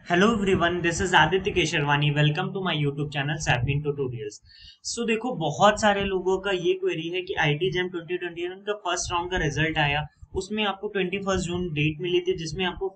Hello everyone, this is Aditya Keshrwani. Welcome to my YouTube channel सैपिन tutorials. So देखो, बहुत सारे लोगों का ये क्वेरी है कि आईटी जैम 2021 का फर्स्ट राउंड का रिजल्ट आया। उसमें आपको 21 जून डेट मिली थी जिसमें आपको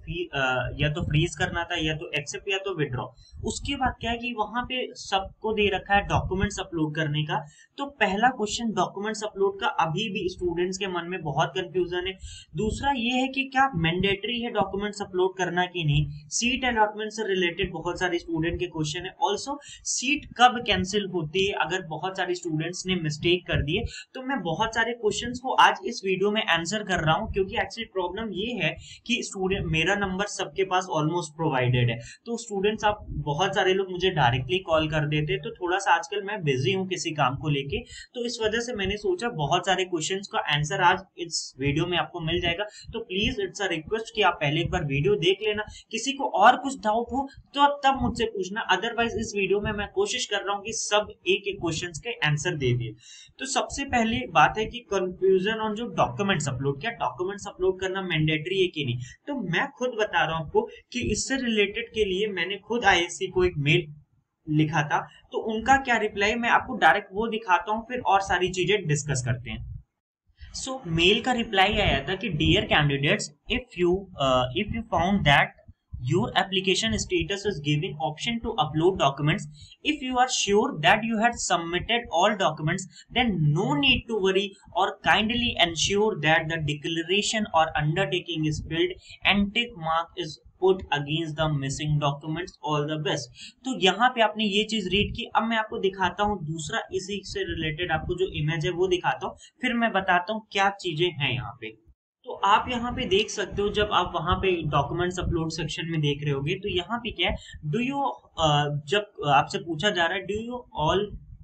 या तो फ्रीज करना था या तो एक्सेप्ट या तो विड्रॉ। उसके बाद क्या है कि वहां पे सबको दे रखा है डॉक्यूमेंट्स अपलोड करने का। तो पहला क्वेश्चन डॉक्यूमेंट्स अपलोड का अभी भी स्टूडेंट्स के मन में बहुत कंफ्यूजन है। दूसरा ये है कि क्या मैंडेटरी है डॉक्यूमेंट्स अपलोड करना कि नहीं। सीट अलॉटमेंट से रिलेटेड बहुत सारे स्टूडेंट के क्वेश्चन है। ऑल्सो सीट कब कैंसिल होती है अगर बहुत सारे स्टूडेंट्स ने मिस्टेक कर दिए। तो मैं बहुत सारे क्वेश्चंस को आज इस वीडियो में आंसर कर रहा हूं, क्योंकि एक्चुअली प्रॉब्लम ये है कि स्टूडेंट मेरा नंबर सबके पास ऑलमोस्ट प्रोवाइडेड है। तो स्टूडेंट्स, आप बहुत सारे लोग मुझे डायरेक्टली कॉल कर देते हैं, तो थोड़ा सा आजकल मैं बिजी हूँ किसी काम को लेके। तो इस वजह से मैंने सोचा बहुत सारे क्वेश्चंस का आंसर आज इस वीडियो में आपको मिल जाएगा। तो प्लीज इट्स अ रिक्वेस्ट कि आप पहले एक बार वीडियो देख लेना। किसी को और कुछ डाउट हो तो तब मुझसे पूछना, अदरवाइज इस वीडियो में मैं कोशिश कर रहा हूँ कि सब एक एक क्वेश्चंस के आंसर दे दिए। तो सबसे पहली बात है कि कंफ्यूजन ऑन जो डॉक्यूमेंट्स अपलोड, क्या डॉक्यूमेंट्स अपलोड करना मैंडेटरी है कि नहीं। तो मैं खुद बता रहा हूँ आपको कि इससे रिलेटेड के लिए मैंने खुद आईएससी को एक मेल लिखा था। तो उनका क्या रिप्लाई, मैं आपको डायरेक्ट वो दिखाता हूँ, फिर और सारी चीजें डिस्कस करते हैं। सो मेल का रिप्लाई आया था कि dear candidates, if you found that your application status is giving option to upload documents, if you are sure that you had submitted all documents, then no need to worry, or kindly ensure that the declaration or undertaking is filled and tick mark is put against the missing documents. All the best। तो यहाँ पे आपने ये चीज read की। अब मैं आपको दिखाता हूँ दूसरा इसी से रिलेटेड, आपको जो इमेज है वो दिखाता हूँ, फिर मैं बताता हूँ क्या चीजें हैं यहाँ पे। तो आप यहाँ पे देख सकते हो, जब आप वहां पे डॉक्यूमेंट्स अपलोड सेक्शन में देख रहे होगे तो यहाँ पे क्या है, डू यू जब आपसे पूछा जा रहा है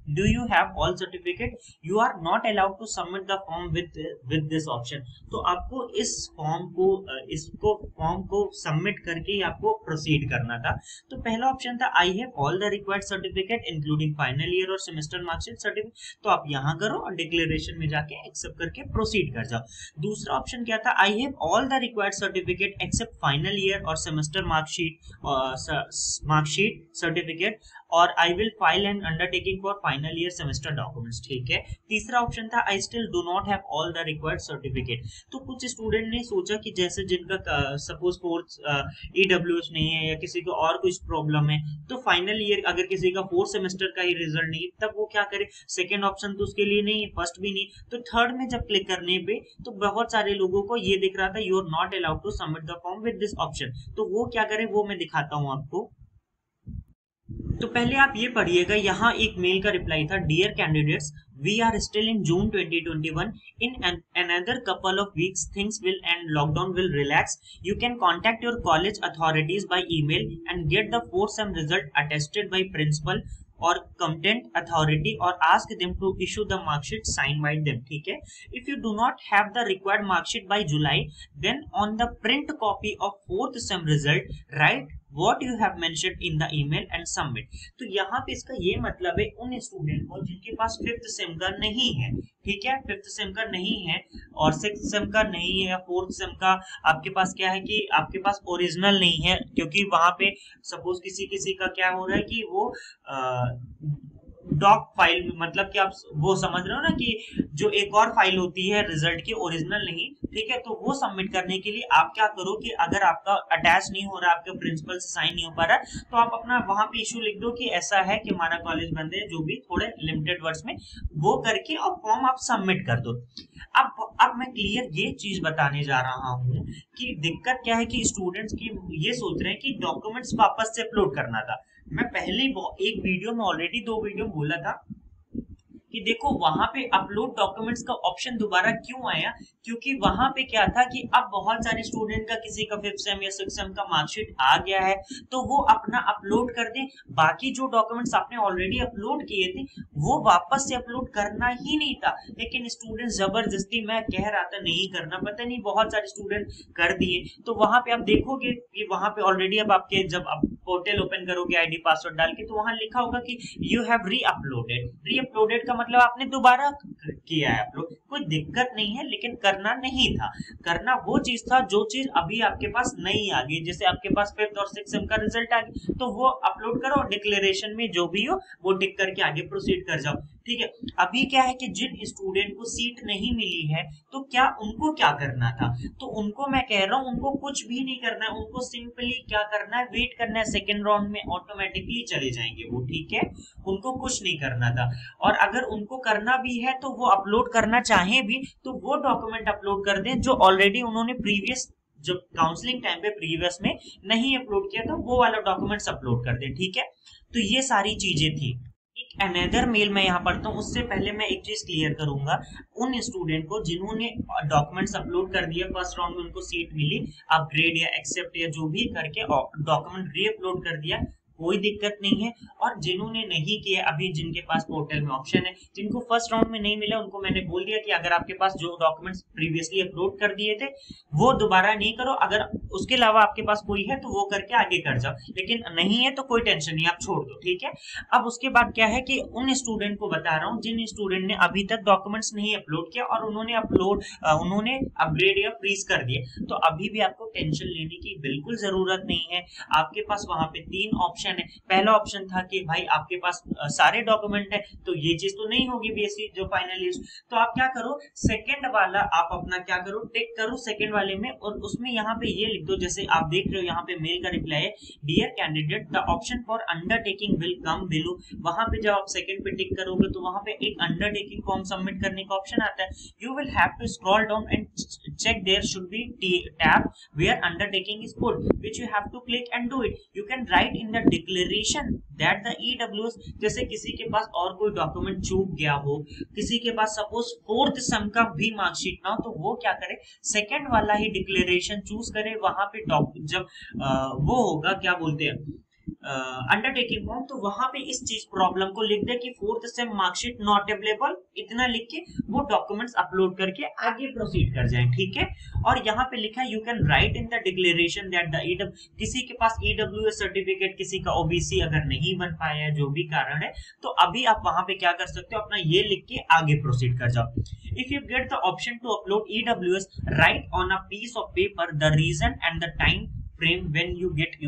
do you have all certificate, you are not allowed to submit the form with this option. तो आपको इस फॉर्म को इसको फॉर्म को सबमिट करके ही आपको प्रोसीड करना था। तो पहला ऑप्शन था I have all the required certificate including final year और सेमेस्टर मार्कशीट सर्टिफिकेट। तो आप यहाँ करो और डिक्लेरेशन में जाके एक्सेप्ट करके प्रोसीड कर जाओ। दूसरा ऑप्शन क्या था, I have all the required certificate except final year और सेमेस्टर मार्कशीट सर्टिफिकेट, और I will file an undertaking for final year semester documents. ठीक है। तीसरा ऑप्शन था I still do not have all the required certificate. तो कुछ student ने सोचा कि जैसे जिनका सपोज फोर्थ ईडब्ल्यूएस नहीं है या किसी को और कुछ प्रॉब्लम है, तो फाइनल ईयर अगर किसी का फोर्थ सेमेस्टर का ही रिजल्ट नहीं है तब वो क्या करे, सेकेंड ऑप्शन तो उसके लिए नहीं है, फर्स्ट भी नहीं। तो थर्ड में जब क्लिक करने पे तो बहुत सारे लोगों को ये दिख रहा था you are not allowed to submit the form with this option. तो वो क्या करे वो मैं दिखाता हूँ आपको। तो पहले आप ये पढ़िएगा, यहाँ एक मेल का रिप्लाई था, dear candidates, we are still in June 2021, in another couple of weeks things will and lockdown will relax, you can contact your college authorities by email and get the fourth sem result attested by principal or competent authority or ask them to issue the mark sheet signed by them। ठीक है। if you do not have the required mark sheet by July, then on the print copy of fourth sem result write what you have mentioned in the email and submit। तो यहाँ पे इसका ये मतलब है उन स्टूडेंट को जिनके पास फिफ्थ सेम का नहीं है, ठीक है, फिफ्थ सेम का नहीं है और सिक्स सेम का नहीं है या फोर्थ सेम का आपके पास क्या है कि आपके पास ओरिजिनल नहीं है, क्योंकि वहां पे सपोज किसी किसी का क्या हो रहा है कि वो डॉक फाइल, मतलब कि आप वो समझ रहे हो ना कि जो एक और फाइल होती है रिजल्ट की, ओरिजिनल नहीं, ठीक है। तो वो सबमिट करने के लिए आप क्या करो कि अगर आपका अटैच नहीं हो रहा, आपके प्रिंसिपल से साइन नहीं हो पा रहा, तो आप अपना वहां पे इशू लिख दो कि ऐसा है कि हमारा कॉलेज बंद है, जो भी थोड़े लिमिटेड वर्ड्स में वो करके और फॉर्म आप सबमिट कर दो। अब मैं क्लियर ये चीज बताने जा रहा हूँ कि दिक्कत क्या है कि स्टूडेंट्स की ये सोच रहे हैं कि डॉक्यूमेंट्स वापस से अपलोड करना था। मैं पहले एक वीडियो में ऑलरेडी 2 वीडियो बोला था कि देखो वहां पे अपलोड डॉक्यूमेंट्स का ऑप्शन दोबारा क्यों आया, क्योंकि वहां पे क्या था कि अब बहुत सारे स्टूडेंट का किसी का फिफ्थ सेम या सिक्स सेम का मार्कशीट आ गया है, तो वो अपना अपलोड कर दे। बाकी जो डॉक्यूमेंट्स आपने ऑलरेडी अपलोड किए थे वो वापस से अपलोड करना ही नहीं था, लेकिन स्टूडेंट जबरदस्ती, मैं कह रहा था नहीं करना, पता नहीं बहुत सारे स्टूडेंट कर दिए। तो वहां पे आप देखोगे कि वहां पे ऑलरेडी अब आपके जब आप पोर्टल ओपन करोगे आईडी पासवर्ड डाल के, तो वहां लिखा होगा कि यू हैव री अपलोडेड का मतलब आपने दोबारा किया है अपलोड, कोई दिक्कत नहीं है, लेकिन करना नहीं था। करना वो चीज था जो चीज अभी आपके पास नहीं आ गई, जैसे आपके पास 5th और 6th सेम का रिजल्ट आ गया तो वो अपलोड करो, डिक्लेरेशन में जो भी हो वो टिक करके आगे प्रोसीड कर जाओ। ठीक है, अभी क्या है कि जिन स्टूडेंट को सीट नहीं मिली है तो क्या उनको क्या करना था, तो उनको मैं कह रहा हूँ उनको कुछ भी नहीं करना है, उनको सिंपली क्या करना है, वेट करना है, सेकेंड राउंड में ऑटोमेटिकली चले जाएंगे वो। ठीक है, उनको कुछ नहीं करना था। और अगर उनको करना भी है तो वो अपलोड करना चाहे भी तो वो डॉक्यूमेंट अपलोड कर दें जो ऑलरेडी उन्होंने प्रीवियस जब काउंसलिंग टाइम पे प्रीवियस में नहीं अपलोड किया था, वो वाला डॉक्यूमेंट्स अपलोड कर दे। ठीक है, तो ये सारी चीजें थी। एक अनदर मेल मैं यहाँ पढ़ता हूँ, उससे पहले मैं एक चीज क्लियर करूंगा उन स्टूडेंट को जिन्होंने डॉक्यूमेंट्स अपलोड कर दिया, फर्स्ट राउंड में उनको सीट मिली, अपग्रेड या एक्सेप्ट या जो भी करके डॉक्यूमेंट री अपलोड कर दिया, कोई दिक्कत नहीं है। और जिन्होंने नहीं किया, अभी जिनके पास पोर्टल में ऑप्शन है, जिनको फर्स्ट राउंड में नहीं मिला, उनको मैंने बोल दिया कि अगर आपके पास जो डॉक्यूमेंट्स प्रीवियसली अपलोड कर दिए थे वो दोबारा नहीं करो, अगर उसके अलावा आपके पास कोई है तो वो करके आगे कर जाओ, लेकिन नहीं है तो कोई टेंशन नहीं, आप छोड़ दो। ठीक है, अब उसके बाद क्या है कि उन स्टूडेंट को बता रहा हूँ जिन स्टूडेंट ने अभी तक डॉक्यूमेंट्स नहीं अपलोड किया और उन्होंने अपग्रेड या फ्रीज कर दिए, तो अभी भी आपको टेंशन लेने की बिल्कुल जरूरत नहीं है। आपके पास वहां पे 3 ऑप्शन है। पहला ऑप्शन था कि भाई आपके पास सारे डॉक्यूमेंट है तो ये चीज तो नहीं होगी बीएससी जो फाइनल ईयर, तो आप क्या करो, सेकंड वाला आप अपना क्या करो, टिक करो सेकंड वाले में, और उसमें यहाँ पे ये लिख दो, जैसे आप देख रहे हो यहाँ पे मेल का रिप्लाई है, dear candidate the option for undertaking will come below. वहां पे जब आप सेकंड पे टिक करोगे तो वहां पे एक अंडरटेकिंग फॉर्म सबमिट करने का ऑप्शन आता है। You will have to scroll down and check there should be tab where undertaking is put which you have to click and do it. You can write in the declaration that the EWS, जैसे किसी के पास और कोई document चूक गया हो, किसी के पास सपोज 4th सेम का भी मार्कशीट ना हो, तो वो क्या करे, सेकंड वाला ही डिक्लेरेशन चूज करे। वहां पे जब वो होगा क्या बोलते हैं अंडरटेकिंग फॉर्म, तो वहां पे इस चीज प्रॉब्लम को लिख दे कि 4th same marksheet not available, इतना लिख के वो डॉक्यूमेंट्स अपलोड करके आगे प्रोसीड कर जाएं। ठीक है, और यहाँ पे लिखा है you can write in the declaration that the किसी के पास ईडब्ल्यूएस सर्टिफिकेट, किसी का ओबीसी अगर नहीं बन पाया है जो भी कारण है, तो अभी आप वहां पे क्या कर सकते हो, अपना ये लिख के आगे प्रोसीड कर जाओ। If you get the option to upload EWS, write on a piece of paper the reason and the time frame when you get,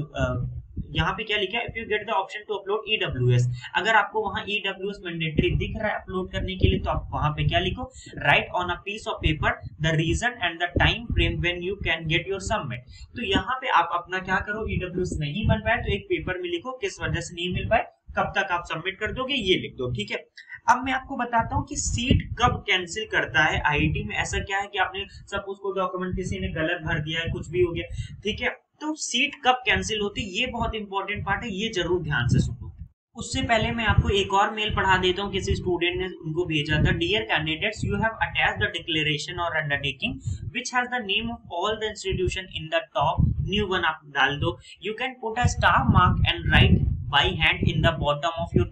यहाँ पे क्या लिखा है, if you get the option to upload EWS, अगर आपको वहां EWS mandatory दिख रहा है अपलोड करने के लिए, तो आप वहां पे क्या लिखो, write on a piece of paper the reason and the time frame when you can get your submit. तो यहाँ पे आप अपना क्या करो, ईडब्ल्यूएस नहीं बन पाया तो एक पेपर में लिखो किस वजह से नहीं मिल पाए, कब तक आप सबमिट कर दोगे, ये लिख दो। ठीक है, अब मैं आपको बताता हूँ कि सीट कब कैंसिल करता है आईआईटी में। ऐसा क्या है कि आपने सपोज को डॉक्यूमेंट किसी ने गलत भर दिया है, कुछ भी हो गया, ठीक है, तो सीट कब कैंसिल होती है, ये बहुत इंपॉर्टेंट पार्ट है, ये जरूर ध्यान से सुनो। उससे पहले मैं आपको एक और मेल पढ़ा देता हूँ, किसी स्टूडेंट ने उनको भेजा था, dear candidates you have attached the declaration और undertaking which has the name of all the institution in the top, new one आप डाल दो, you can put a star mark and write by hand in the bottom of your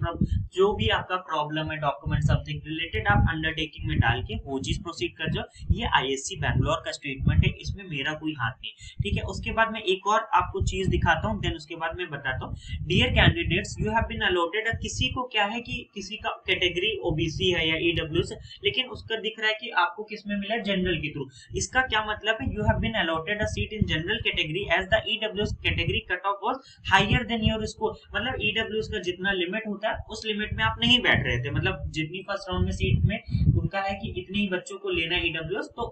जो भी आपका problem है document something related, आप undertaking में डाल के वो चीज प्रोसीड कर जाओ। ये आईएससी बैंगलोर का स्टेटमेंट है, इसमें मेरा कोई हाथ नहीं। ठीक है, उसके बाद मैं एक और आपको चीज दिखाता हूँ, देन उसके बाद मैं बताता हूँ। Dear candidates you have been allotted, किसी को क्या है कि किसी का कैटेगरी ओबीसी है या ईडब्ल्यूएस, लेकिन उसका दिख रहा है कि आपको किस में मिला है, जनरल के थ्रू। इसका क्या मतलब है, you have been allotted a seat in general category as the EWS category cut off was higher than your score. मतलब ईडब्ल्यूएस का जितना लिमिट होता है उस लिमिट में आप नहीं बैठ रहे थे, मतलब जितनी फर्स्ट राउंड में सीट में उनका है कि इतने ही बच्चों को लेना है ईडब्ल्यूएस, तो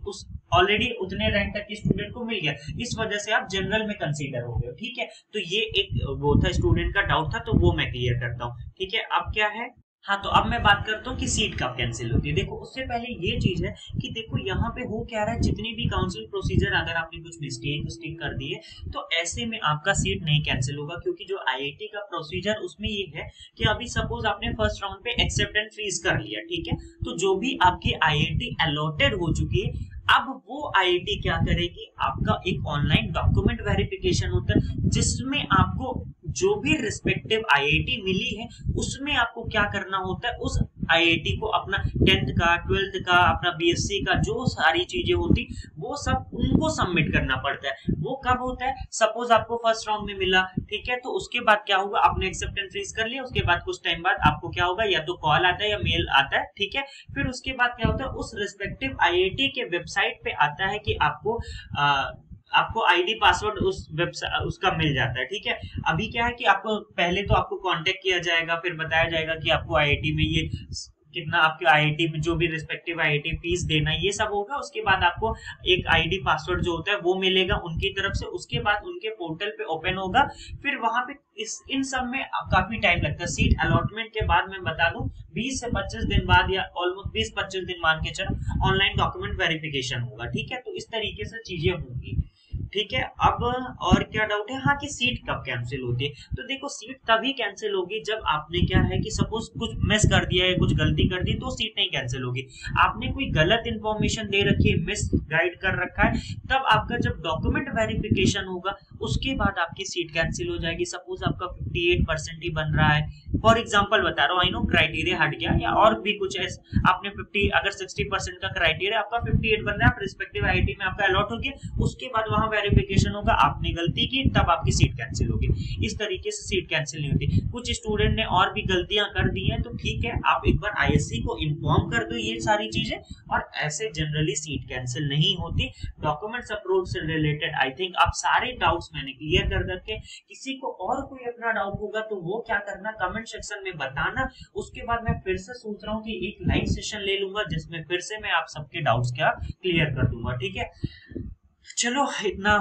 उस ऑलरेडी उतने रैंक तक के स्टूडेंट को मिल गया, इस वजह से आप जनरल में कंसीडर हो गए। ठीक है, तो ये एक वो था स्टूडेंट का डाउट था, तो वो मैं क्लियर करता हूँ। ठीक है, अब क्या है, हाँ, तो अब मैं बात करता हूँ कि सीट कब कैंसिल होती है। देखो उससे पहले ये चीज है कि देखो यहाँ पे हो क्या रहा है, जितनी भी काउंसिल प्रोसीजर अगर आपने कुछ मिस्टेक कर दी है तो ऐसे में आपका सीट नहीं कैंसिल होगा, क्योंकि जो आईआईटी का प्रोसीजर उसमें ये है कि अभी सपोज आपने फर्स्ट राउंड पे एक्सेप्ट एंड फ्रीज कर लिया, ठीक है, तो जो भी आपकी आईआईटी अलॉटेड हो चुकी है, अब वो आईआईटी क्या करेगी, आपका एक ऑनलाइन डॉक्यूमेंट वेरिफिकेशन होता है जिसमें आपको जो भी रिस्पेक्टिव आईआईटी मिली है उसमें आपको क्या करना होता है, उस आईआईटी को अपना 10th का 12th का अपना बीएससी का जो सारी चीजें होती वो सब उनको सबमिट करना पड़ता है। वो कब होता है, सपोज आपको फर्स्ट राउंड में मिला, ठीक है, तो उसके बाद क्या होगा, आपने एक्सेप्टेंस रीज कर लिया, उसके बाद कुछ टाइम बाद आपको क्या होगा, या तो कॉल आता है या मेल आता है, ठीक है। फिर उसके बाद क्या होता है, उस रिस्पेक्टिव आईआईटी के वेबसाइट पे आता है कि आपको आईडी पासवर्ड उस वेबसाइट उसका मिल जाता है, ठीक है। अभी क्या है कि आपको पहले तो आपको कांटेक्ट किया जाएगा, फिर बताया जाएगा कि आपको आईआईटी में ये कितना, आपके आईआईटी में जो भी रिस्पेक्टिव आईआईटी फीस देना, ये सब होगा। उसके बाद आपको एक आईडी पासवर्ड जो होता है वो मिलेगा उनकी तरफ से, उसके बाद उनके पोर्टल पे ओपन होगा। फिर वहां पे इन सब में काफी टाइम लगता है। सीट अलॉटमेंट के बाद मैं बता दूं 20 से 25 दिन बाद, या ऑलमोस्ट 20-25 दिन मान के चलो, ऑनलाइन डॉक्यूमेंट वेरिफिकेशन होगा, ठीक है। तो इस तरीके से चीजें होंगी, ठीक है। अब और क्या डाउट है, हाँ, कि सीट कब कैंसिल होती है। तो देखो, सीट तभी कैंसिल होगी जब आपने क्या है कि सपोज कुछ मिस कर दिया है, कुछ गलती कर दी, तो सीट नहीं कैंसिल होगी। आपने कोई गलत इंफॉर्मेशन दे रखी है, मिस गाइड कर रखा है, तब आपका जब डॉक्यूमेंट वेरिफिकेशन होगा उसके बाद आपकी सीट कैंसिल हो जाएगी। सपोज आपका 58% ही बन रहा है, फॉर एग्जाम्पल बता रहा हूँ, आई नो क्राइटेरिया हट गया या और भी कुछ है, आपने 50, अगर 60% का क्राइटेरिया आपका 58 बन रहा है, आप रिस्पेक्टिव आईआईटी में आपका अलॉट हो गया, उसके बाद वहां वेरिफिकेशन होगा, आपने गलती की, तब आपकी सीट कैंसिल होगी। इस तरीके से सीट कैंसिल नहीं होती। कुछ स्टूडेंट ने और भी गलतियां कर दी हैं, तो ठीक है, आप एक बार आईएससी को इन्फॉर्म कर दो ये सारी चीजें, और ऐसे जनरली सीट कैंसिल नहीं होती। डॉक्यूमेंट्स अप्रोच से रिलेटेड आई थिंक आप सारे डाउट्स मैंने क्लियर कर रखे। किसी को और कोई अपना डाउट होगा तो वो क्या करना, कमेंट सेक्शन में बताना। उसके बाद मैं फिर से सोच रहा हूँ कि एक लाइव सेशन ले लूंगा जिसमें फिर से मैं आप सबके डाउट्स क्या क्लियर कर दूंगा, ठीक है। चलो, इतना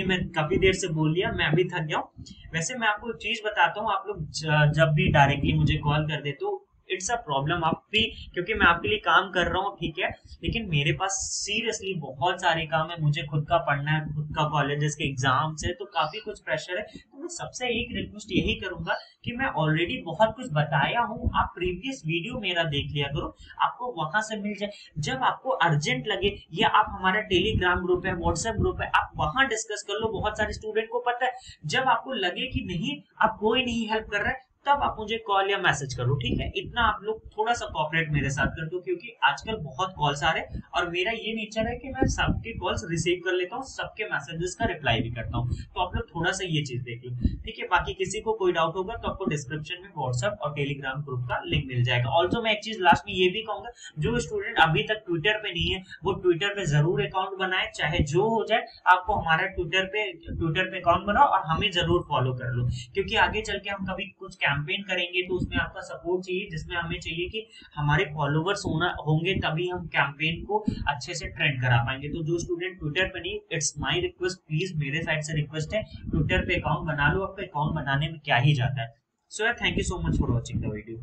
मैं काफी देर से बोल लिया, मैं अभी थक गया हूँ। वैसे मैं आपको एक चीज बताता हूँ, आप लोग जब भी डायरेक्टली मुझे कॉल कर देते हो, इट्स अ प्रॉब्लम आप भी, क्योंकि मैं आपके लिए काम कर रहा हूँ, ठीक है, लेकिन मेरे पास सीरियसली बहुत सारे काम है, मुझे खुद का पढ़ना है, खुद का कॉलेजेस के एग्जाम्स है, तो काफी कुछ प्रेशर है। तो मैं सबसे एक रिक्वेस्ट यही करूंगा कि मैं ऑलरेडी बहुत कुछ बताया हूँ, आप प्रीवियस वीडियो मेरा देख लिया करो, आपको वहां से मिल जाए। जब आपको अर्जेंट लगे, या आप हमारा टेलीग्राम ग्रुप है, व्हाट्सएप ग्रुप है, आप वहां डिस्कस कर लो। बहुत सारे स्टूडेंट को पता है, जब आपको लगे कि नहीं, आप कोई नहीं हेल्प कर रहा है, तब आप मुझे कॉल या मैसेज करो, ठीक है। इतना आप लोग थोड़ा सा कोऑपरेट मेरे साथ कर दो, क्योंकि आजकल बहुत कॉल्स आ रहे हैं, और मेरा ये नेचर है कि मैं सबके कॉल्स रिसीव कर लेता हूँ, सबके मैसेजेस का रिप्लाई भी करता हूँ। तो आप लोग थोड़ा सा ये चीज देख लो, ठीक है। बाकी किसी को कोई डाउट होगा तो आपको डिस्क्रिप्शन में व्हाट्सएप और टेलीग्राम ग्रुप का लिंक मिल जाएगा। ऑल्सो मैं एक चीज लास्ट में ये भी कहूंगा, जो स्टूडेंट अभी तक ट्विटर पे नहीं है, वो ट्विटर पे जरूर अकाउंट बनाए, चाहे जो हो जाए। आपको हमारा ट्विटर पे अकाउंट बनाओ और हमें जरूर फॉलो कर लो, क्योंकि आगे चल के हम कभी कुछ कैंपेन करेंगे तो उसमें आपका सपोर्ट चाहिए, जिसमें हमें चाहिए कि हमारे फॉलोवर्स होंगे, तभी हम कैंपेन को अच्छे से ट्रेंड करा पाएंगे। तो जो स्टूडेंट ट्विटर पे नहीं, इट्स माय रिक्वेस्ट, प्लीज मेरे साइड से रिक्वेस्ट है, ट्विटर पे अकाउंट बना लो। आपका अकाउंट बनाने में क्या ही जाता है। So thank you so much for watching the video.